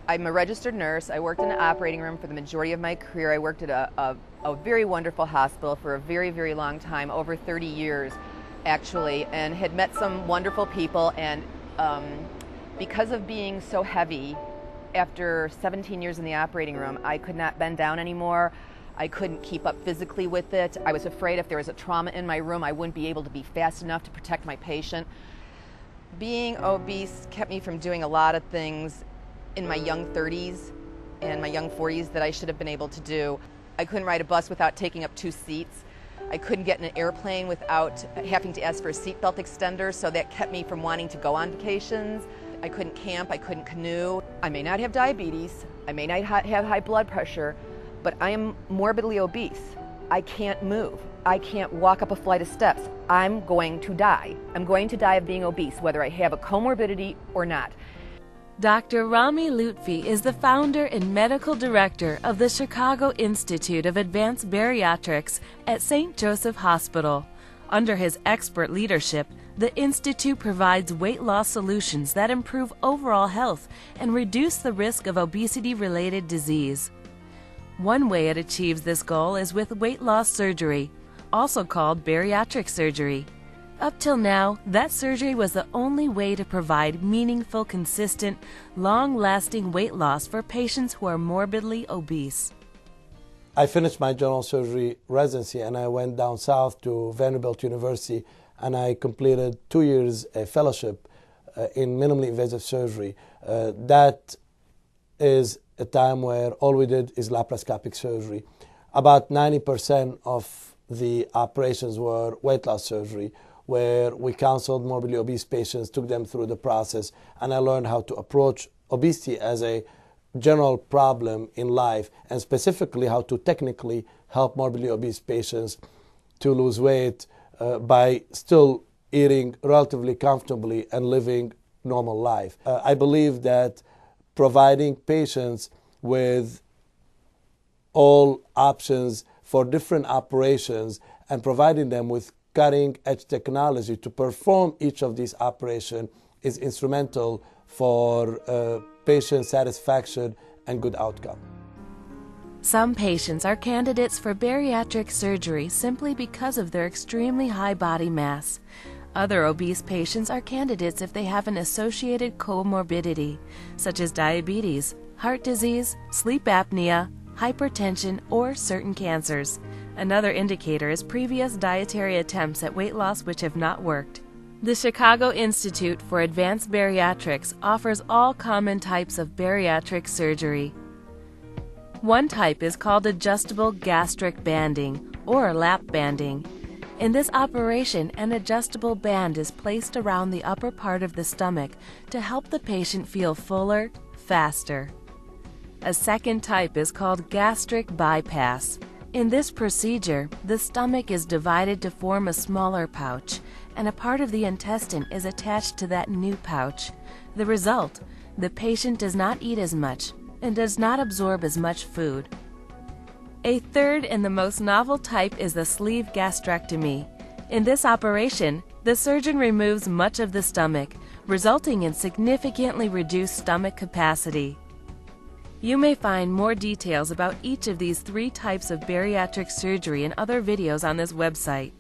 I'm a registered nurse. I worked in an operating room for the majority of my career. I worked at a very wonderful hospital for a very, very long time, over 30 years actually, and had met some wonderful people. And because of being so heavy, after 17 years in the operating room, I could not bend down anymore. I couldn't keep up physically with it. I was afraid if there was a trauma in my room, I wouldn't be able to be fast enough to protect my patient. Being obese kept me from doing a lot of things in my young 30s and my young 40s that I should have been able to do. I couldn't ride a bus without taking up 2 seats. I couldn't get in an airplane without having to ask for a seatbelt extender, so that kept me from wanting to go on vacations. I couldn't camp, I couldn't canoe. I may not have diabetes, I may not have high blood pressure, but I am morbidly obese. I can't move. I can't walk up a flight of steps. I'm going to die. I'm going to die of being obese, whether I have a comorbidity or not. Dr. Rami Lutfi is the founder and medical director of the Chicago Institute of Advanced Bariatrics at St. Joseph Hospital. Under his expert leadership, the Institute provides weight loss solutions that improve overall health and reduce the risk of obesity-related disease. One way it achieves this goal is with weight loss surgery, also called bariatric surgery. Up till now, that surgery was the only way to provide meaningful, consistent, long-lasting weight loss for patients who are morbidly obese. I finished my general surgery residency and I went down south to Vanderbilt University and I completed 2 years a fellowship in minimally invasive surgery. That is a time where all we did is laparoscopic surgery. About 90% of the operations were weight loss surgery, where we counseled morbidly obese patients, took them through the process, and I learned how to approach obesity as a general problem in life, and specifically how to technically help morbidly obese patients to lose weight by still eating relatively comfortably and living normal life. I believe that providing patients with all options for different operations and providing them with cutting-edge technology to perform each of these operations is instrumental for patient satisfaction and good outcome. Some patients are candidates for bariatric surgery simply because of their extremely high body mass. Other obese patients are candidates if they have an associated comorbidity, such as diabetes, heart disease, sleep apnea, hypertension, or certain cancers. Another indicator is previous dietary attempts at weight loss which have not worked. The Chicago Institute for Advanced Bariatrics offers all common types of bariatric surgery. One type is called adjustable gastric banding, or lap banding. In this operation, an adjustable band is placed around the upper part of the stomach to help the patient feel fuller, faster. A second type is called gastric bypass. In this procedure, the stomach is divided to form a smaller pouch, and a part of the intestine is attached to that new pouch. The result, the patient does not eat as much and does not absorb as much food. A third and the most novel type is the sleeve gastrectomy. In this operation, the surgeon removes much of the stomach, resulting in significantly reduced stomach capacity. You may find more details about each of these 3 types of bariatric surgery in other videos on this website.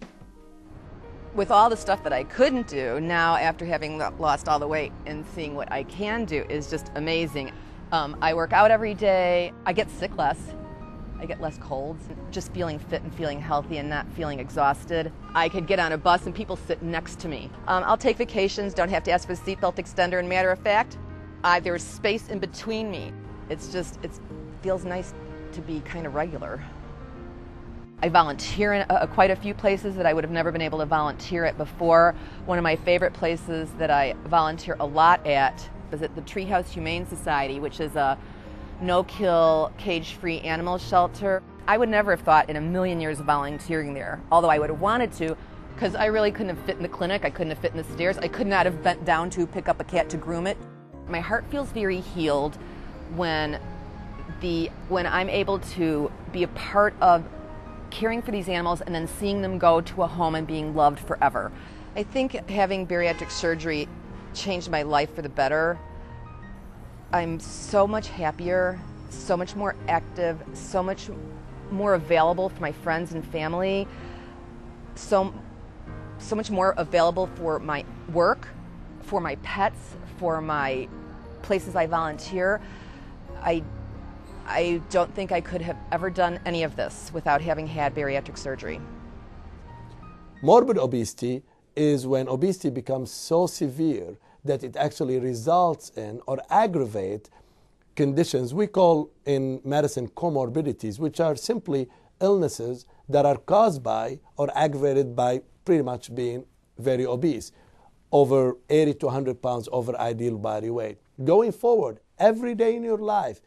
With all the stuff that I couldn't do, now after having lost all the weight and seeing what I can do is just amazing. I work out every day, I get sick less, I get less colds, just feeling fit and feeling healthy and not feeling exhausted. I could get on a bus and people sit next to me. I'll take vacations, don't have to ask for a seatbelt extender, and matter of fact, there's space in between me. It feels nice to be kind of regular. I volunteer in quite a few places that I would have never been able to volunteer at before. One of my favorite places that I volunteer a lot at is at the Treehouse Humane Society, which is a no-kill, cage-free animal shelter. I would never have thought in a million years of volunteering there, although I would have wanted to, because I really couldn't have fit in the clinic, I couldn't have fit in the stairs, I could not have bent down to pick up a cat to groom it. My heart feels very healed when I'm able to be a part of caring for these animals and then seeing them go to a home and being loved forever. I think having bariatric surgery changed my life for the better. I'm so much happier, so much more active, so much more available for my friends and family, so much more available for my work, for my pets, for my places I volunteer. I don't think I could have ever done any of this without having had bariatric surgery. Morbid obesity is when obesity becomes so severe that it actually results in or aggravate conditions we call in medicine comorbidities, which are simply illnesses that are caused by or aggravated by pretty much being very obese, over 80 to 100 pounds over ideal body weight. Going forward, every day in your life,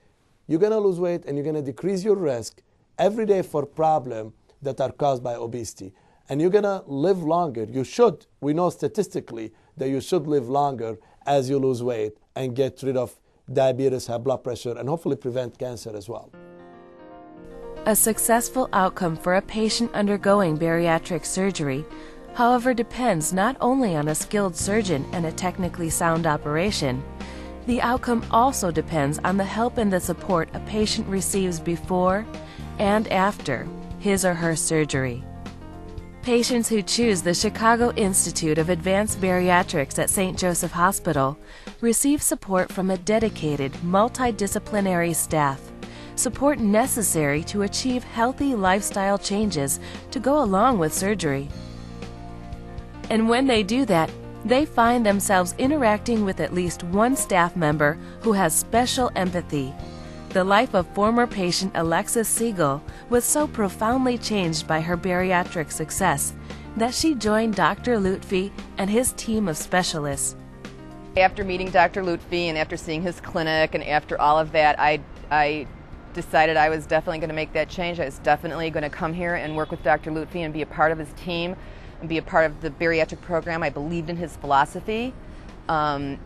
you're going to lose weight and you're going to decrease your risk every day for problems that are caused by obesity. And you're going to live longer. You should. We know statistically that you should live longer as you lose weight and get rid of diabetes, high blood pressure, and hopefully prevent cancer as well. A successful outcome for a patient undergoing bariatric surgery, however, depends not only on a skilled surgeon and a technically sound operation. The outcome also depends on the help and the support a patient receives before and after his or her surgery. Patients who choose the Chicago Institute of Advanced Bariatrics at St. Joseph Hospital receive support from a dedicated, multidisciplinary staff, support necessary to achieve healthy lifestyle changes to go along with surgery. And when they do that, they find themselves interacting with at least one staff member who has special empathy. The life of former patient Alexis Siegel was so profoundly changed by her bariatric success that she joined Dr. Lutfi and his team of specialists. After meeting Dr. Lutfi and after seeing his clinic and after all of that, I decided I was definitely going to make that change. I was definitely going to come here and work with Dr. Lutfi and be a part of his team and be a part of the bariatric program. I believed in his philosophy.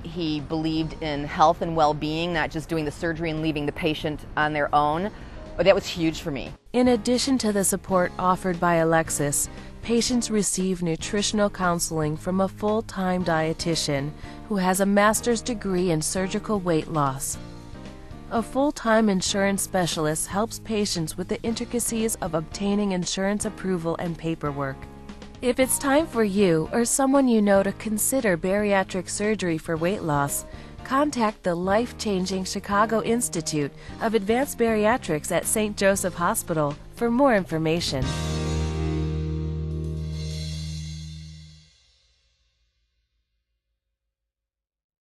He believed in health and well-being, not just doing the surgery and leaving the patient on their own. But that was huge for me. In addition to the support offered by Alexis, patients receive nutritional counseling from a full-time dietitian who has a master's degree in surgical weight loss. A full-time insurance specialist helps patients with the intricacies of obtaining insurance approval and paperwork. If it's time for you or someone you know to consider bariatric surgery for weight loss, contact the life-changing Chicago Institute of Advanced Bariatrics at St. Joseph Hospital for more information.